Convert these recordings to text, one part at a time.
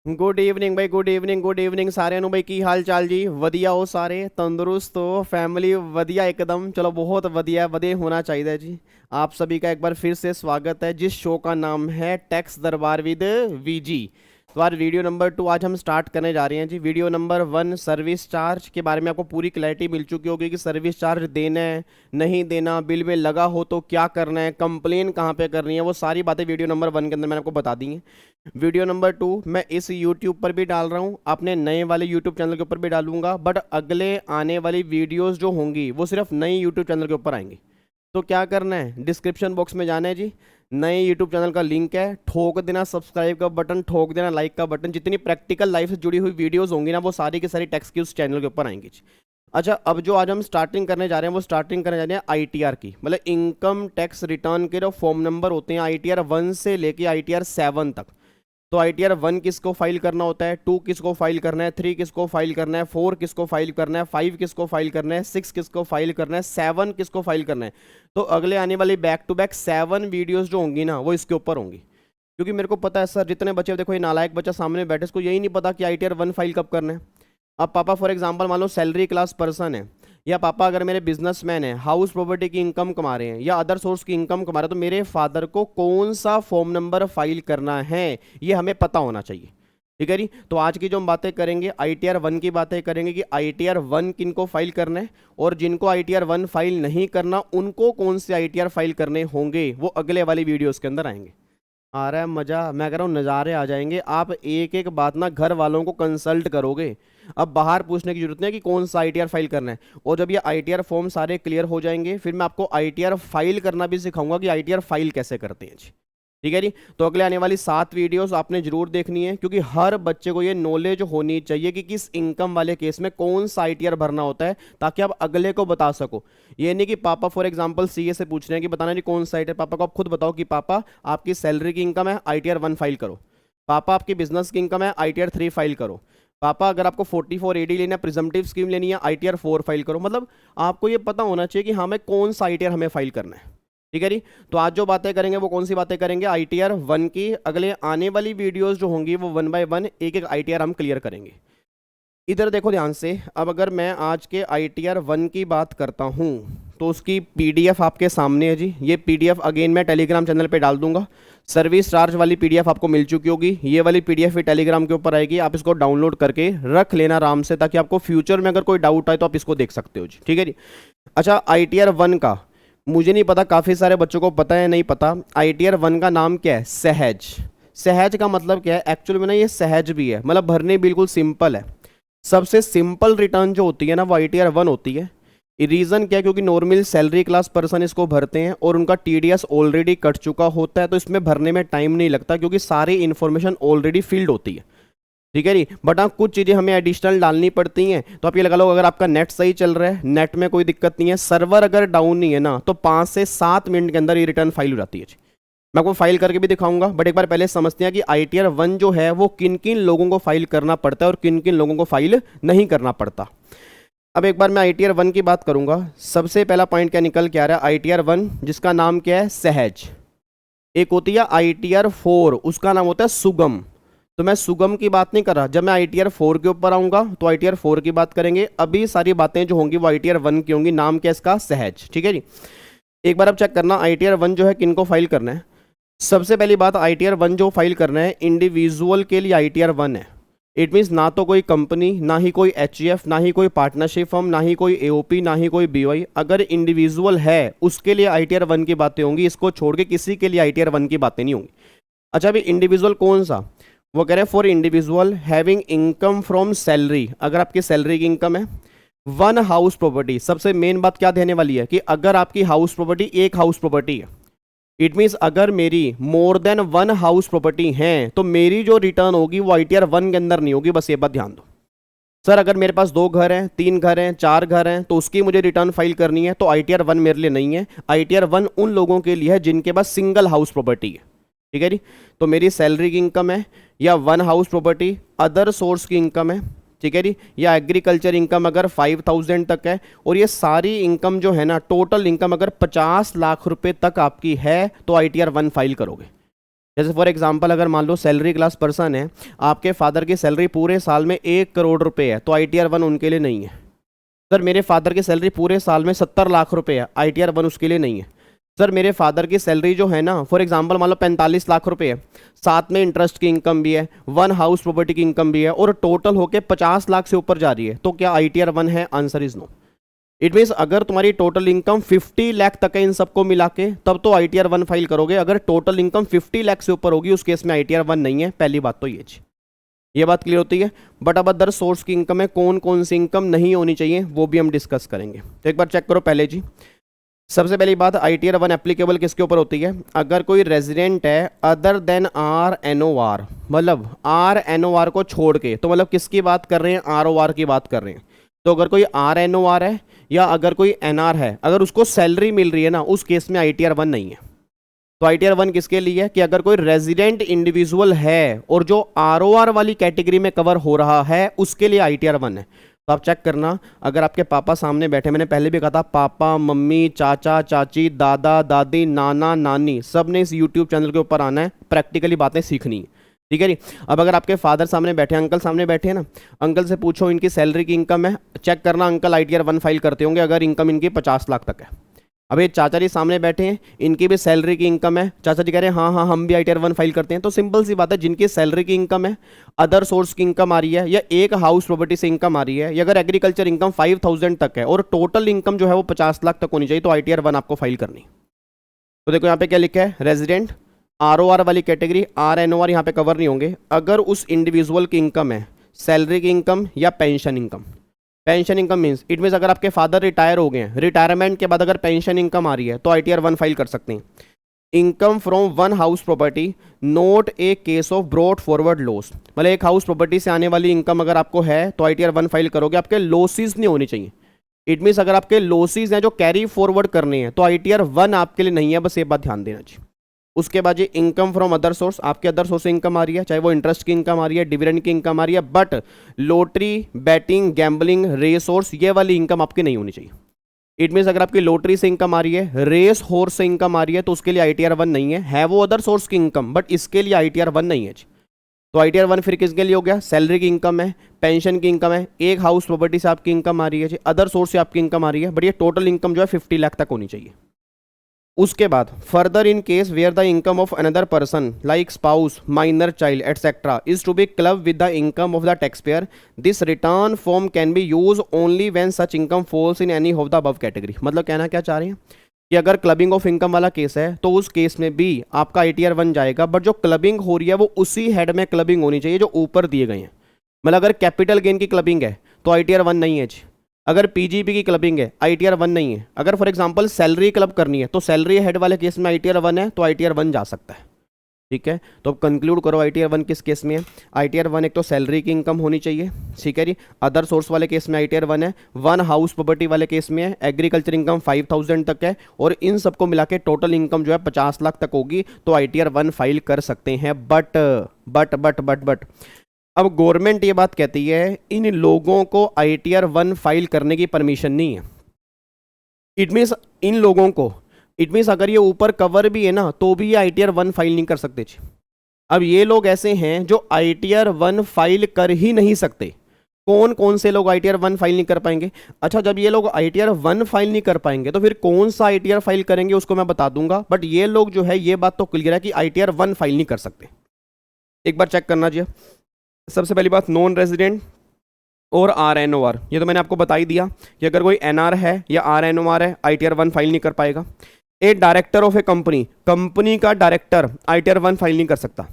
Good evening भाई, good evening, good evening सारे नु भाई। की हाल चाल जी? वधिया हो सारे? तंदुरुस्त हो? फैमिली वधिया एकदम? चलो बहुत वधिया वधिया होना चाहिए जी। आप सभी का एक बार फिर से स्वागत है जिस शो का नाम है टैक्स दरबार विद वीजी। तो आज वीडियो नंबर 2 आज हम स्टार्ट करने जा रहे हैं जी। वीडियो नंबर 1 सर्विस चार्ज के बारे में आपको पूरी क्लैरिटी मिल चुकी होगी कि सर्विस चार्ज देना है नहीं देना, बिल में लगा हो तो क्या करना है, कंप्लेन कहाँ पे करनी है, वो सारी बातें वीडियो नंबर 1 के अंदर मैंने आपको बता दी हैं। वीडियो नंबर 2 मैं इस यूट्यूब पर भी डाल रहा हूँ, अपने नए वाले यूट्यूब चैनल के ऊपर भी डालूंगा, बट अगले आने वाली वीडियोस जो होंगी वो सिर्फ नई यूट्यूब चैनल के ऊपर आएंगी। तो क्या करना है, डिस्क्रिप्शन बॉक्स में जाना है जी, नए यूट्यूब चैनल का लिंक है, ठोक देना सब्सक्राइब का बटन, ठोक देना लाइक का बटन। जितनी प्रैक्टिकल लाइफ से जुड़ी हुई वीडियोस होंगी ना वो सारी की सारी टैक्स की उस चैनल के ऊपर आएंगी जी। अच्छा, अब जो आज हम स्टार्टिंग करने जा रहे हैं वो स्टार्टिंग करने जा रहे हैं आईटीआर की, मतलब इनकम टैक्स रिटर्न के जो फॉर्म नंबर होते हैं आईटीआर 1 से लेके आईटीआर 7 तक। तो आईटीआर 1 किसको फाइल करना होता है, 2 किसको फाइल करना है, 3 किसको फाइल करना है, 4 किसको फाइल करना है, 5 किसको फाइल करना है, 6 किसको फाइल करना है, 7 किसको फाइल करना है। तो अगले आने वाली बैक टू बैक 7 वीडियोस जो होंगी ना वो इसके ऊपर होंगी। क्योंकि मेरे को पता है सर, जितने बच्चे देखो, ये नालायक बच्चा सामने बैठे, इसको यही नहीं पता कि आईटीआर 1 फाइल कब करना है। अब पापा फॉर एग्जांपल मान लो सैलरी क्लास पर्सन है, या पापा अगर मेरे बिजनेसमैन है, हाउस प्रॉपर्टी की इनकम कमा रहे हैं या अदर सोर्स की इनकम कमा रहे हैं, तो मेरे फादर को कौन सा फॉर्म नंबर फाइल करना है ये हमें पता होना चाहिए। ठीक है जी। तो आज की जो हम बातें करेंगे आईटीआर 1 की बातें करेंगे कि आईटीआर 1 किनको फाइल करना है, और जिनको आईटीआर 1 फाइल नहीं करना उनको कौन से आईटीआर फाइल करने होंगे वो अगले वाली वीडियोस के अंदर आएंगे। आ रहा है मजा? मैं कह रहा हूँ नज़ारे आ जाएंगे। आप एक एक बात ना घर वालों को कंसल्ट करोगे, अब बाहर पूछने की जरूरत नहीं है कि कौन सा आईटीआर फाइल करना है। और जब ये आईटीआर फॉर्म सारे क्लियर हो जाएंगे फिर मैं आपको आईटीआर फाइल करना भी सिखाऊंगा कि आईटीआर फाइल कैसे करते हैं जी। ठीक है जी। तो अगले आने वाली 7 वीडियोस आपने जरूर देखनी है, क्योंकि हर बच्चे को ये नॉलेज होनी चाहिए कि किस इनकम वाले केस में कौन सा आईटीआर भरना होता है, ताकि आप अगले को बता सको। ये नहीं कि पापा फॉर एग्जांपल सीए से पूछ रहे हैं कि बताना जी कौन सा आईटीआर, पापा को आप खुद बताओ कि पापा आपकी सैलरी की इनकम है आईटीआर 1 फाइल करो, पापा आपकी बिजनेस की इनकम है आईटीआर 3 फाइल करो, पापा अगर आपको 44AD लेना है, प्रिजम्पटिव स्कीम लेनी है, आईटीआर 4 फाइल करो। मतलब आपको ये पता होना चाहिए कि हमें कौन सा आईटीआर हमें फाइल करना है। ठीक है जी। तो आज जो बातें करेंगे वो कौन सी बातें करेंगे, आईटीआर 1 की। अगले आने वाली वीडियोस जो होंगी वो 1 बाय 1 एक एक आईटीआर हम क्लियर करेंगे। इधर देखो ध्यान से। अब अगर मैं आज के आईटीआर 1 की बात करता हूं तो उसकी पीडीएफ आपके सामने है जी। ये पीडीएफ अगेन मैं टेलीग्राम चैनल पे डाल दूंगा। सर्विस चार्ज वाली पीडीएफ आपको मिल चुकी होगी, ये वाली पीडीएफ भी टेलीग्राम के ऊपर आएगी। आप इसको डाउनलोड करके रख लेना आराम से, ताकि आपको फ्यूचर में अगर कोई डाउट आए तो आप इसको देख सकते हो जी। ठीक है जी। अच्छा, आईटीआर 1 का मुझे नहीं पता, काफ़ी सारे बच्चों को पता है नहीं पता। आईटीआर 1 का नाम क्या है? सहज। सहज का मतलब क्या है एक्चुअली में ना, ये सहज भी है, मतलब भरने बिल्कुल सिंपल है। सबसे सिंपल रिटर्न जो होती है ना वो आईटीआर 1 होती है। रीज़न क्या है? क्योंकि नॉर्मल सैलरी क्लास पर्सन इसको भरते हैं और उनका टीडीएस ऑलरेडी कट चुका होता है, तो इसमें भरने में टाइम नहीं लगता क्योंकि सारी इन्फॉर्मेशन ऑलरेडी फिल्ड होती है। ठीक है जी। बट हाँ, कुछ चीज़ें हमें एडिशनल डालनी पड़ती हैं। तो आप ये लगा लो, अगर आपका नेट सही चल रहा है, नेट में कोई दिक्कत नहीं है, सर्वर अगर डाउन नहीं है ना, तो 5 से 7 मिनट के अंदर ये रिटर्न फाइल हो जाती है जी। मैं आपको फाइल करके भी दिखाऊंगा, बट एक बार पहले समझते हैं कि आईटीआर 1 जो है वो किन किन लोगों को फाइल करना पड़ता है और किन किन लोगों को फाइल नहीं करना पड़ता। अब एक बार मैं आईटीआर 1 की बात करूंगा। सबसे पहला पॉइंट क्या निकल के आ रहा है, आईटीआर 1 जिसका नाम क्या है? सहज। एक होती है आईटीआर 4, उसका नाम होता है सुगम। तो मैं सुगम की बात नहीं कर रहा, जब मैं आईटीआर 4 के ऊपर आऊंगा तो आईटीआर 4 की बात करेंगे। अभी सारी बातें जो होंगी वो आईटीआर 1 की होंगी। नाम क्या इसका? सहज। ठीक है जी। एक बार अब चेक करना आईटीआर 1 जो है किनको फाइल करना है। सबसे पहली बात, आईटीआर 1 जो फाइल करना है इंडिविजुअल के लिए आईटीआर 1 है। इट मीन्स ना तो कोई कंपनी, ना ही कोई एचईएफ, ना ही कोई पार्टनरशिप फर्म, ना ही कोई एओपी, ना ही कोई बीवाई। अगर इंडिविजुअल है उसके लिए आईटीआर 1 की बातें होंगी, इसको छोड़ के किसी के लिए आईटीआर 1 की बातें नहीं होंगी। अच्छा, अभी इंडिविजुअल कौन सा? वो कह रहे हैं for individual having income from salary. अगर आपकी सैलरी की इनकम है, 1 हाउस प्रॉपर्टी। सबसे मेन बात क्या देने वाली है कि अगर आपकी हाउस प्रॉपर्टी एक हाउस प्रॉपर्टी है, इट मीन्स अगर मेरी मोर देन 1 हाउस प्रॉपर्टी है तो मेरी जो रिटर्न होगी वो आईटीआर 1 के अंदर नहीं होगी। बस ये बात ध्यान दो। सर अगर मेरे पास 2 घर हैं, 3 घर हैं, 4 घर हैं, तो उसकी मुझे रिटर्न फाइल करनी है, तो आईटीआर 1 मेरे लिए नहीं है। आईटीआर 1 उन लोगों के लिए है जिनके पास सिंगल हाउस प्रॉपर्टी है। ठीक है जी। तो मेरी सैलरी की इनकम है, या 1 हाउस प्रॉपर्टी, अदर सोर्स की इनकम है, ठीक है जी, या एग्रीकल्चर इनकम अगर 5000 तक है, और ये सारी इनकम जो है ना, टोटल इनकम अगर 50 लाख रुपए तक आपकी है, तो आईटीआर 1 फाइल करोगे। जैसे फॉर एग्जांपल अगर मान लो सैलरी क्लास पर्सन है, आपके फादर की सैलरी पूरे साल में 1 करोड़ रुपए है, तो ITR 1 उनके लिए नहीं है। सर मेरे फादर की सैलरी पूरे साल में 70 लाख रुपए है, ITR 1 उसके लिए नहीं है। सर मेरे फादर की सैलरी जो है ना, फॉर एग्जांपल मान लो 45 लाख रुपए है, साथ में इंटरेस्ट की इनकम भी है, वन हाउस प्रॉपर्टी की इनकम भी है, और टोटल होके 50 लाख से ऊपर जा रही है, तो क्या ITR 1 है? Answer is no. It means अगर तुम्हारी टोटल इनकम 50 लाख तक है इन सबको मिला के, तब तो ITR 1 फाइल करोगे। अगर टोटल इनकम 50 लाख से ऊपर होगी, उस केस में ITR 1 नहीं है। पहली बात तो ये बात क्लियर होती है। बट अब अदर सोर्स की इनकम है, कौन कौन सी इनकम नहीं होनी चाहिए वो भी हम डिस्कस करेंगे। तो एक बार चेक करो पहले जी। सबसे पहली बात, ITR 1 एप्लीकेबल किसके ऊपर होती है? अगर कोई रेजिडेंट है अदर देन RNOR, मतलब RNOR को छोड़ के, तो मतलब किसकी बात कर रहे हैं? ROR की बात कर रहे हैं। तो अगर कोई RNOR है या अगर कोई NR है, अगर उसको सैलरी मिल रही है ना, उस केस में ITR 1 नहीं है। तो ITR 1 किसके लिए है? कि अगर कोई रेजिडेंट इंडिविजुअल है और जो ROR वाली कैटेगरी में कवर हो रहा है, उसके लिए ITR 1 है। तो आप चेक करना, अगर आपके पापा सामने बैठे, मैंने पहले भी कहा था, पापा मम्मी चाचा चाची दादा दादी नाना नानी सब ने इस यूट्यूब चैनल के ऊपर आना है, प्रैक्टिकली बातें सीखनी है, ठीक है जी। अब अगर आपके फादर सामने बैठे, अंकल सामने बैठे हैं ना, अंकल से पूछो इनकी सैलरी की इनकम है, चेक करना अंकल ITR 1 फाइल करते होंगे अगर इनकम इनकी 50 लाख तक है। अब ये चाचा जी सामने बैठे हैं, इनकी भी सैलरी की इनकम है, चाचा जी कह रहे हैं हाँ हाँ हम भी ITR 1 फाइल करते हैं। तो सिंपल सी बात है, जिनकी सैलरी की इनकम है, अदर सोर्स की इनकम आ रही है, या एक हाउस प्रॉपर्टी से इनकम आ रही है, या अगर एग्रीकल्चर इनकम 5000 तक है और टोटल इनकम जो है वो 50 लाख तक होनी चाहिए, तो ITR 1 आपको फाइल करनी। तो देखो यहाँ पे क्या लिखा है, रेजिडेंट ROR वाली कैटेगरी, RNOR यहाँ पे कवर नहीं होंगे अगर उस इंडिविजुअल की इनकम है सैलरी की इनकम या pension income. Pension income means, it means अगर आपके फादर रिटायर हो गए हैं, रिटायरमेंट के बाद अगर पेंशन इनकम आ रही है, तो ITR 1 फाइल कर सकते हैं। Income from one house property note A case of brought forward loss, मतलब एक हाउस प्रॉपर्टी से आने वाली इनकम अगर आपको है तो ITR 1 फाइल करोगे। आपके लॉसेस नहीं होनी चाहिए। इट मीन्स अगर आपके लॉसेस हैं जो कैरी फॉरवर्ड करने हैं, तो ITR 1 आपके लिए नहीं है, बस ये बात ध्यान देना चाहिए। उसके बाद ये इनकम फ्रॉम अदर सोर्स, आपके अदर सोर्स से इनकम आ रही है, चाहे वो इंटरेस्ट की इनकम आ रही है, डिविडेंड की इनकम आ रही है, but lottery betting gambling race horse ये वाली इनकम आपकी नहीं होनी चाहिए। इट मीन्स अगर आपकी लॉटरी से इनकम आ रही है, रेस हॉर्स से इनकम आ रही है, तो उसके लिए ITR 1 नहीं है वो अदर सोर्स की इनकम, बट इसके लिए ITR 1 नहीं है। तो ITR 1 फिर किसके लिए हो गया? सैलरी की इनकम है, पेंशन की इनकम है, एक हाउस प्रॉपर्टी से आपकी इनकम आ रही है, अदर सोर्स से आपकी इनकम आ रही है, बट ये टोटल इनकम जो है 50 लाख तक होनी चाहिए। उसके बाद further in case where the income of another person like spouse minor child etcetera is to be club with the income of the tax payer, this return form can be use only when such income falls in any of the above category. मतलब कहना क्या चाह रहे हैं कि अगर clubbing of income वाला case है, तो उस केस में भी आपका ITR 1 जाएगा, बट जो क्लबिंग हो रही है वो उसी हेड में क्लबिंग होनी चाहिए जो ऊपर दिए गए हैं। मतलब अगर कैपिटल गेन की क्लबिंग है तो ITR 1 नहीं है जी। अगर PGP की क्लबिंग है ITR 1 नहीं है। अगर फॉर एग्जांपल सैलरी क्लब करनी है, तो सैलरी हेड वाले केस में ITR 1 है, तो ITR 1 जा सकता है, ठीक है। तो अब कंक्लूड करो ITR 1 किस केस में है? ITR 1 एक तो सैलरी की इनकम होनी चाहिए, ठीक है जी। अदर सोर्स वाले केस में ITR 1 है, वन हाउस प्रॉपर्टी वाले केस में है, एग्रीकल्चर इनकम 5000 तक है, और इन सबको मिला के टोटल इनकम जो है 50 लाख तक होगी, तो ITR 1 फाइल कर सकते हैं। बट अब गवर्नमेंट ये बात कहती है इन लोगों को ITR 1 फाइल करने की परमिशन नहीं है। इट मीन्स इन लोगों को, इट मीन्स अगर ये ऊपर कवर भी है ना, तो भी ये ITR 1 फाइल नहीं कर सकते जी। अब ये लोग ऐसे हैं जो ITR 1 फाइल कर ही नहीं सकते। कौन कौन से लोग ITR 1 फाइल नहीं कर पाएंगे? अच्छा, जब ये लोग ITR 1 फाइल नहीं कर पाएंगे, तो फिर कौन सा ITR फाइल करेंगे उसको मैं बता दूंगा। बट ये लोग जो है, ये बात तो क्लियर है कि ITR 1 फाइल नहीं कर सकते। एक बार चेक करना जी। सबसे पहली बात, नॉन रेजिडेंट और RNOR, ये तो मैंने आपको बता ही दिया कि अगर कोई NR है या RNOR है, ITR 1 फाइल नहीं कर पाएगा। ए director of A company, company का डायरेक्टर ITR 1 फाइल नहीं कर सकता।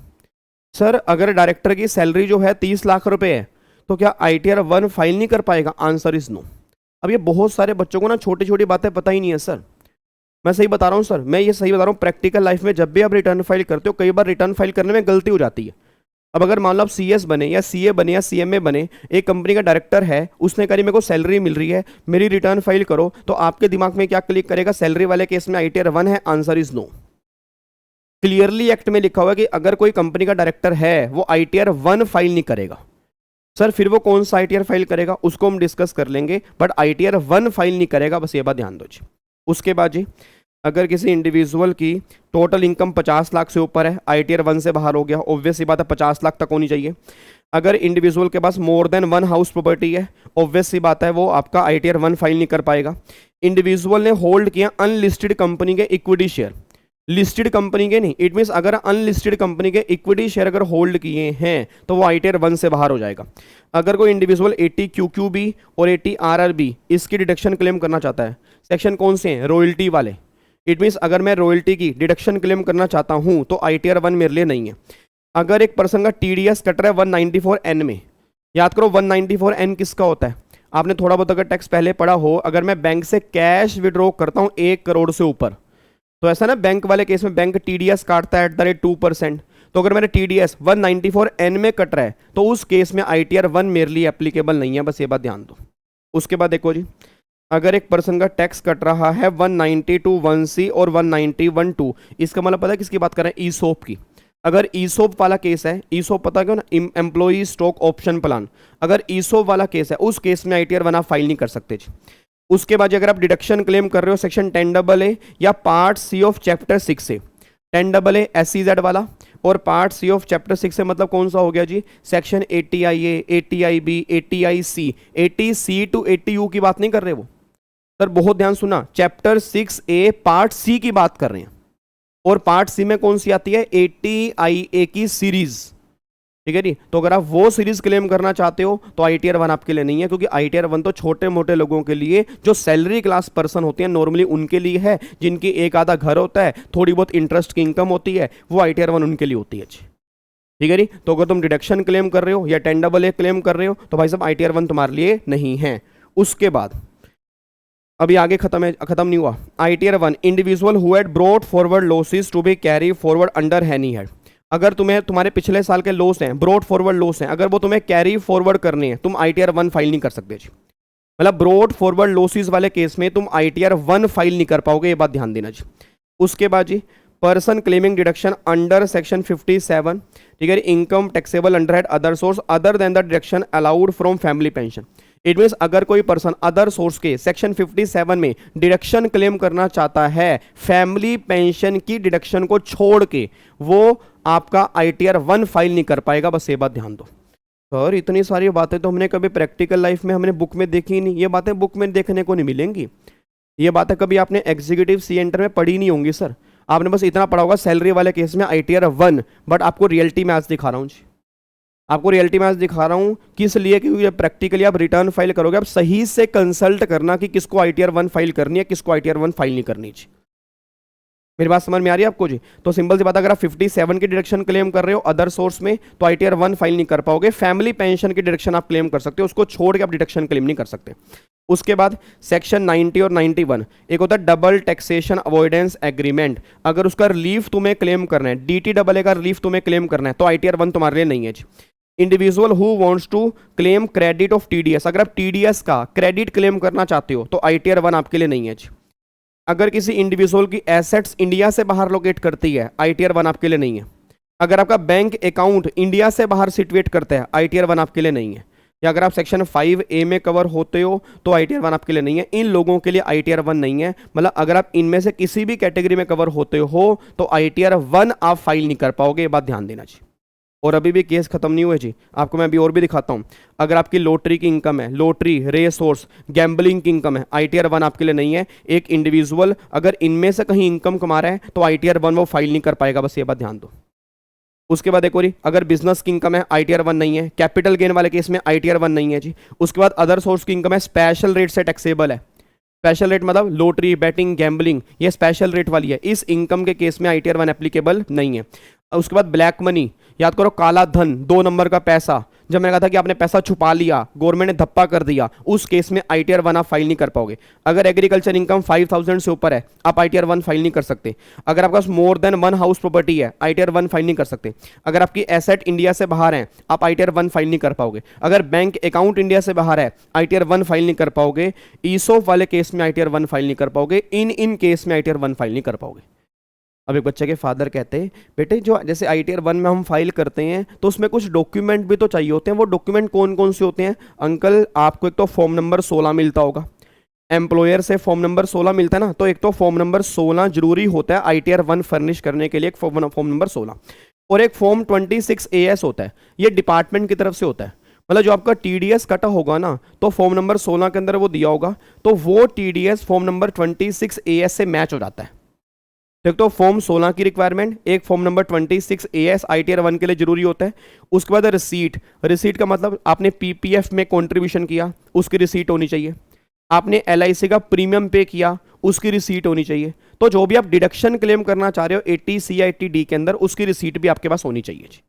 सर अगर डायरेक्टर की सैलरी जो है 30 लाख रुपए है, तो क्या ITR 1 फाइल नहीं कर पाएगा? Answer is no. अब ये बहुत सारे बच्चों को ना छोटी छोटी बातें पता ही नहीं है सर। मैं सही बता रहा हूँ सर, मैं ये सही बता रहा हूँ। प्रैक्टिकल लाइफ में जब भी आप रिटर्न फाइल करते हो, कई बार रिटर्न फाइल करने में गलती हो जाती है। अब अगर मान लो आप CS बने या CA बने या CMA बने, एक कंपनी का डायरेक्टर है, उसने कहा मेरे को सैलरी मिल रही है, मेरी रिटर्न फाइल करो, तो आपके दिमाग में क्या क्लिक करेगा? सैलरी वाले केस में ITR 1 है। Answer is no. Clearly act में लिखा हुआ है कि अगर कोई कंपनी का डायरेक्टर है, वो ITR 1 फाइल नहीं करेगा। सर फिर वो कौन सा ITR फाइल करेगा, उसको हम डिस्कस कर लेंगे, बट ITR 1 फाइल नहीं करेगा, बस ये बात ध्यान दो जी। उसके बाद जी, अगर किसी इंडिविजुअल की टोटल इनकम 50 लाख से ऊपर है, ITR 1 से बाहर हो गया, ऑब्वियस सी बात है 50 लाख तक होनी चाहिए। अगर इंडिविजुअल के पास मोर देन 1 हाउस प्रॉपर्टी है, ऑब्वियस सी बात है वो आपका ITR 1 फाइल नहीं कर पाएगा। इंडिविजुअल ने होल्ड किया अनलिस्टेड कंपनी के इक्विटी शेयर, लिस्टेड कंपनी के नहीं, इट मीन्स अगर अनलिस्टेड कंपनी के इक्विटी शेयर अगर होल्ड किए हैं तो वो ITR 1 से बाहर हो जाएगा। अगर कोई इंडिविजुअल 80 QQB और 80 RRB इसकी डिडक्शन क्लेम करना चाहता है, सेक्शन कौन से हैं, रॉयल्टी वाले, इट मीन्स अगर मैं रॉयल्टी की डिडक्शन क्लेम करना चाहता हूं तो ITR 1 मेरे लिए नहीं है। अगर एक पर्सन का TDS कट रहा है 194N में, याद करो 194N किसका होता है, आपने थोड़ा बहुत अगर टैक्स पहले पढ़ा हो, अगर मैं बैंक से कैश विड्रॉ करता हूं 1 करोड़ से ऊपर, तो ऐसा ना बैंक वाले केस में बैंक TDS काटता है @2%, तो अगर मेरे TDS 194N में कट रहा है तो उस केस में ITR 1 मेरे लिए एप्लीकेबल नहीं है, बस ये बात ध्यान दो। उसके बाद देखो जी, अगर एक पर्सन का टैक्स कट रहा है 192(1)(c) और 191(2), इसका मतलब पता है किसकी बात कर रहे हैं, ईसोप की। अगर ईसोप वाला केस है, ईसोप पता क्यों ना, एम्प्लॉई स्टॉक ऑप्शन प्लान, अगर ईसोप वाला केस है उस केस में ITR 1 आप फाइल नहीं कर सकते जी। उसके बाद अगर आप डिडक्शन क्लेम कर रहे हो सेक्शन 10AA या पार्ट C ऑफ चैप्टर 6 से, 10AA SEZ वाला और पार्ट C ऑफ चैप्टर 6 से मतलब कौन सा हो गया जी, section 80IA 80IB 80IC 80C to 80U की बात नहीं कर रहे वो सर, बहुत ध्यान सुना, चैप्टर 6A पार्ट C की बात कर रहे हैं, और पार्ट C में कौन सी आती है, 80IA की सीरीज, ठीक है जी। तो अगर आप वो सीरीज क्लेम करना चाहते हो तो ITR 1 आपके लिए नहीं है, क्योंकि ITR 1 तो छोटे मोटे लोगों के लिए, जो सैलरी क्लास पर्सन होते हैं नॉर्मली उनके लिए है, जिनकी एक आधा घर होता है, थोड़ी बहुत इंटरेस्ट की इनकम होती है, वो ITR 1 उनके लिए होती है, ठीक है जी। तो अगर तुम डिडक्शन क्लेम कर रहे हो या 10AA क्लेम कर रहे हो तो भाई साहब ITR 1 तुम्हारे लिए नहीं है। उसके बाद अभी आगे खत्म नहीं हुआ, ITR 1 individual who had brought forward losses to be carry forward under any head, अगर तुम्हें तुम्हारे पिछले साल के लॉस हैं, ब्रॉड फॉरवर्ड लॉस हैं, अगर वो तुम्हें कैरी फॉरवर्ड करने हैं, तुम ITR 1 फाइल नहीं कर सकते जी। मतलब ब्रॉड फॉरवर्ड लॉसेस वाले केस में तुम ITR 1 फाइल नहीं कर पाओगे, ये बात ध्यान देना जी। उसके बाद जी, person claiming deduction under section 57, ठीक है, income taxable under head other source other than the deduction allowed from family pension, it means अगर कोई पर्सन अदर सोर्स के सेक्शन 57 में डिडक्शन क्लेम करना चाहता है फैमिली पेंशन की डिडक्शन को छोड़ के, वो आपका ITR 1 फाइल नहीं कर पाएगा, बस ये बात ध्यान दो। सर इतनी सारी बातें तो हमने कभी प्रैक्टिकल लाइफ में हमने बुक में देखी ही नहीं, ये बातें बुक में देखने को नहीं मिलेंगी, ये बातें कभी आपने एग्जीक्यूटिव सी एंटर में पढ़ी नहीं होंगी सर, आपने बस इतना पढ़ा होगा सैलरी वाले केस में ITR 1, बट आपको रियलिटी में आज दिखा रहा हूँ जी, आपको रियलिटी में आज दिखा रहा हूँ किस लिए, क्योंकि प्रैक्टिकली आप रिटर्न फाइल करोगे, आप सही से कंसल्ट करना कि किसको ITR 1 फाइल करनी है, किसको ITR 1 फाइल नहीं करनी जी। मेरी बात समझ में आ रही है आपको जी? तो सिंपल सी बात, अगर आप 57 की डिडक्शन क्लेम कर रहे हो अदर सोर्स में तो ITR 1 फाइल नहीं कर पाओगे, फैमिली पेंशन की डिडक्शन आप क्लेम कर सकते हो, उसको छोड़ के आप डिडक्शन क्लेम नहीं कर सकते। उसके बाद सेक्शन 90 और 91, एक होता है डबल टैक्सेशन अवॉइडेंस एग्रीमेंट, अगर उसका रिलीफ तुम्हें क्लेम करना है, DTAA का रिलीफ तुम्हें क्लेम करना है तो ITR 1 तुम्हारे लिए नहीं है जी। Individual who wants to claim credit of TDS, अगर आप TDS का क्रेडिट क्लेम करना चाहते हो तो ITR 1 आपके लिए नहीं है जी। अगर किसी इंडिविजुअल की एसेट्स इंडिया से बाहर लोकेट करती है ITR 1 आपके लिए नहीं है। अगर आपका बैंक अकाउंट इंडिया से बाहर सिचुएट करता है ITR 1 आपके लिए नहीं है। या अगर आप सेक्शन 5A में कवर होते हो तो ITR 1 आपके लिए नहीं है। इन लोगों के लिए ITR 1 नहीं है, मतलब अगर आप इनमें से किसी भी कैटेगरी में कवर होते हो तो ITR 1 आप फाइल नहीं कर पाओगे, ये बात ध्यान देना चाहिए। और अभी भी केस खत्म नहीं हुए जी, आपको मैं अभी और भी दिखाता हूँ। अगर आपकी लॉटरी की इनकम है, लॉटरी, रेस हॉर्स, गैम्बलिंग की इनकम है, ITR 1 आपके लिए नहीं है। एक इंडिविजुअल अगर इनमें से कहीं इनकम कमा रहा है तो ITR 1 वो फाइल नहीं कर पाएगा, बस ये बात ध्यान दो। उसके बाद एक और, अगर बिजनेस की इनकम है ITR 1 नहीं है। कैपिटल गेन वाले केस में ITR 1 नहीं है जी। उसके बाद अदर सोर्स की इनकम है, स्पेशल रेट से टैक्सेबल है। स्पेशल रेट मतलब लॉटरी, बैटिंग, गैम्बलिंग, ये स्पेशल रेट वाली है, इस इनकम के केस में ITR 1 एप्लीकेबल नहीं है। उसके बाद ब्लैक मनी, याद करो काला धन, 2 नंबर का पैसा, जब मैंने कहा था कि आपने पैसा छुपा लिया, गवर्नमेंट ने धप्पा कर दिया, उस केस में ITR 1 आप फाइल नहीं कर पाओगे। अगर एग्रीकल्चर इनकम 5000 से ऊपर है आप ITR 1 फाइल नहीं कर सकते। अगर आपके पास मोर देन 1 हाउस प्रॉपर्टी है ITR 1 फाइल नहीं कर सकते। अगर आपकी एसेट इंडिया से बाहर है आप ITR 1 फाइल नहीं कर पाओगे। अगर बैंक अकाउंट इंडिया से बाहर है ITR 1 फाइल नहीं कर पाओगे। ईसोप वाले केस में ITR 1 फाइल नहीं कर पाओगे। इन केस में ITR 1 फाइल नहीं कर पाओगे। अब एक बच्चे के फादर कहते हैं, बेटे जो जैसे ITR 1 में हम फाइल करते हैं तो उसमें कुछ डॉक्यूमेंट भी तो चाहिए होते हैं, वो डॉक्यूमेंट कौन कौन से होते हैं? अंकल आपको एक तो फॉर्म नंबर 16 मिलता होगा, एम्प्लॉयर से फॉर्म नंबर 16 मिलता है ना, तो एक तो फॉर्म नंबर 16 जरूरी होता है ITR 1 फर्निश करने के लिए, एक फॉर्म नंबर 16, और एक फॉर्म 26 AS होता है, ये डिपार्टमेंट की तरफ से होता है। मतलब जो आपका TDS कटा होगा ना, तो फॉर्म नंबर 16 के अंदर वो दिया होगा, तो वो TDS फॉर्म नंबर 26 AS से मैच हो जाता है। एक तो फॉर्म 16 की रिक्वायरमेंट, एक फॉर्म नंबर 26 AS ITR 1 के लिए जरूरी होता है। उसके बाद रिसीट, रिसीट का मतलब आपने PPF में कंट्रीब्यूशन किया, उसकी रिसीट होनी चाहिए। आपने LIC का प्रीमियम पे किया, उसकी रिसीट होनी चाहिए। तो जो भी आप डिडक्शन क्लेम करना चाह रहे हो 80C या 80D के अंदर, उसकी रिसीट भी आपके पास होनी चाहिए जी।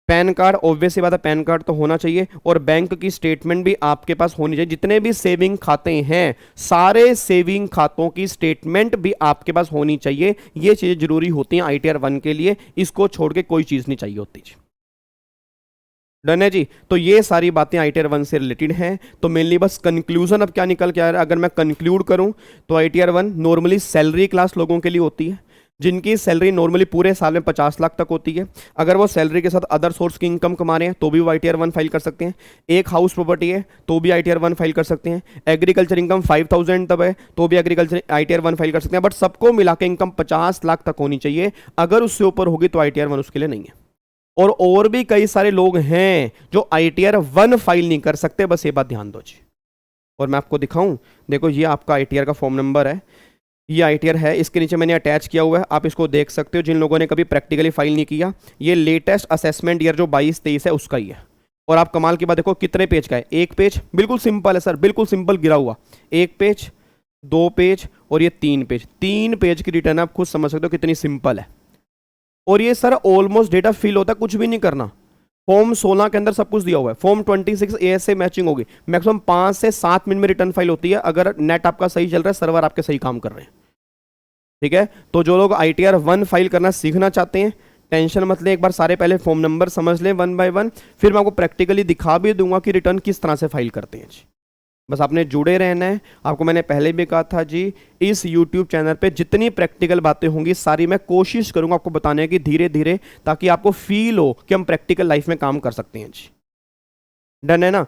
पैन कार्ड, ऑब्वियस सी बात है, पैन कार्ड तो होना चाहिए, और बैंक की स्टेटमेंट भी आपके पास होनी चाहिए। जितने भी सेविंग खाते हैं, सारे सेविंग खातों की स्टेटमेंट भी आपके पास होनी चाहिए। ये चीजें जरूरी होती हैं ITR 1 के लिए, इसको छोड़ के कोई चीज नहीं चाहिए होती जी। डन है जी। तो ये सारी बातें ITR 1 से रिलेटेड हैं। तो मेनली बस कंक्लूजन अब क्या निकल के आ रहा है, अगर मैं कंक्लूड करूं तो ITR 1 नॉर्मली सैलरी क्लास लोगों के लिए होती है, जिनकी सैलरी नॉर्मली पूरे साल में 50 लाख तक होती है। अगर वो सैलरी के साथ अदर सोर्स की इनकम कमा रहे हैं तो भी वो ITR 1 फाइल कर सकते हैं। एक हाउस प्रॉपर्टी है तो भी ITR 1 फाइल कर सकते हैं। एग्रीकल्चर इनकम 5000 तब है तो भी एग्रीकल्चर ITR 1 फाइल कर सकते हैं। बट सबको मिला के इनकम 50 लाख तक होनी चाहिए। अगर उससे ऊपर होगी तो ITR 1 उसके लिए नहीं है। और भी कई सारे लोग हैं जो ITR 1 फाइल नहीं कर सकते, बस ये बात ध्यान दो जी। और मैं आपको दिखाऊं, देखो ये आपका ITR का फॉर्म नंबर है, ये ITR है, इसके नीचे मैंने अटैच किया हुआ है, आप इसको देख सकते हो। जिन लोगों ने कभी प्रैक्टिकली फाइल नहीं किया, ये लेटेस्ट असेसमेंट ईयर जो 22-23 है उसका ही है। और आप कमाल की बात देखो कितने पेज का है, एक पेज, बिल्कुल सिंपल है सर, बिल्कुल सिंपल गिरा हुआ, एक पेज, 2 पेज और ये 3 पेज, 3 पेज की रिटर्न आप खुद समझ सकते हो कितनी सिंपल है। और ये सर ऑलमोस्ट डेटा फिल होता है, कुछ भी नहीं करना। फॉर्म 16 के अंदर सब कुछ दिया हुआ है। फॉर्म 26 AS से मैचिंग होगी, मैक्सिमम 5 से 7 मिनट में रिटर्न फाइल होती है, अगर नेट आपका सही चल रहा है, सर्वर आपके सही काम कर रहे हैं। ठीक है, तो जो लोग ITR 1 फाइल करना सीखना चाहते हैं, टेंशन मत लें, एक बार सारे पहले फॉर्म नंबर समझ लें 1 बाय 1, फिर मैं आपको प्रैक्टिकली दिखा भी दूंगा कि रिटर्न किस तरह से फाइल करते हैं जी। बस आपने जुड़े रहना है। आपको मैंने पहले भी कहा था जी, इस YouTube चैनल पे जितनी प्रैक्टिकल बातें होंगी सारी मैं कोशिश करूंगा आपको बताने की धीरे धीरे, ताकि आपको फील हो कि हम प्रैक्टिकल लाइफ में काम कर सकते हैं जी। डन है ना।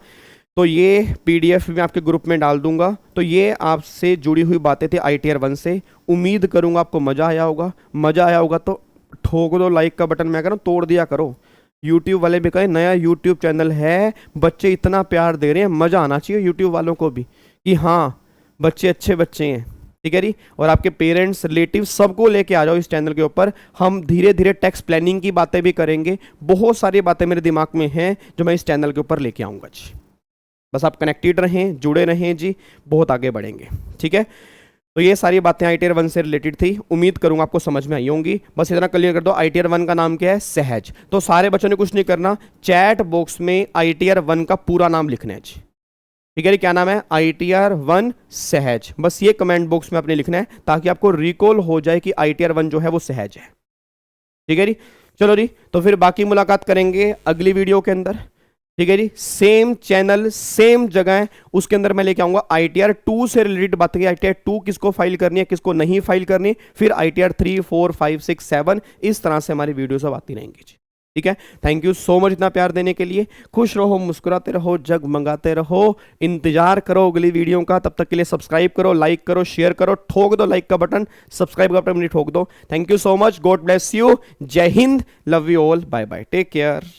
तो ये PDF में आपके ग्रुप में डाल दूंगा। तो ये आपसे जुड़ी हुई बातें थी ITR 1 से। उम्मीद करूंगा आपको मजा आया होगा। मजा आया होगा तो ठोक दो लाइक का बटन, मैं कह रहा हूं तोड़ दिया करो। YouTube वाले भी कहें नया YouTube चैनल है, बच्चे इतना प्यार दे रहे हैं, मजा आना चाहिए YouTube वालों को भी कि हाँ बच्चे अच्छे बच्चे हैं। ठीक है जी। और आपके पेरेंट्स, रिलेटिव सबको लेके आ जाओ इस चैनल के ऊपर। हम धीरे धीरे टैक्स प्लानिंग की बातें भी करेंगे। बहुत सारी बातें मेरे दिमाग में हैं जो मैं इस चैनल के ऊपर लेके आऊंगा जी। बस आप कनेक्टेड रहें, जुड़े रहें जी, बहुत आगे बढ़ेंगे। ठीक है। तो ये सारी बातें ITR 1 से रिलेटेड थी। उम्मीद करूंगा आपको समझ में आई होंगी। बस इतना क्लियर कर दो, ITR 1 का नाम क्या है, सहज। तो सारे बच्चों ने कुछ नहीं करना, चैट बॉक्स में ITR 1 का पूरा नाम लिखना है जी। ठीक है जी, क्या नाम है, ITR 1 सहज। बस ये कमेंट बॉक्स में आपने लिखना है ताकि आपको रिकॉल हो जाए कि ITR 1 जो है वो सहज है। ठीक है जी। चलो जी, तो फिर बाकी मुलाकात करेंगे अगली वीडियो के अंदर। ठीक है जी, सेम चैनल सेम जगह है, उसके अंदर मैं लेके आऊंगा ITR 2 से रिलेटेड बातें, ITR 2 किसको फाइल करनी है, किसको नहीं फाइल करनी, फिर ITR 3, 4, 5, 6, 7, इस तरह से हमारी वीडियो सब आती रहेंगी जी। ठीक है, थैंक यू सो मच इतना प्यार देने के लिए। खुश रहो, मुस्कुराते रहो, जगमगाते रहो। इंतजार करो अगली वीडियो का, तब तक के लिए सब्सक्राइब करो, लाइक करो, शेयर करो, ठोक दो लाइक का बटन, सब्सक्राइब का बटन ठोक दो। Thank you so much, god bless you, जय हिंद, love you all, bye bye, take care.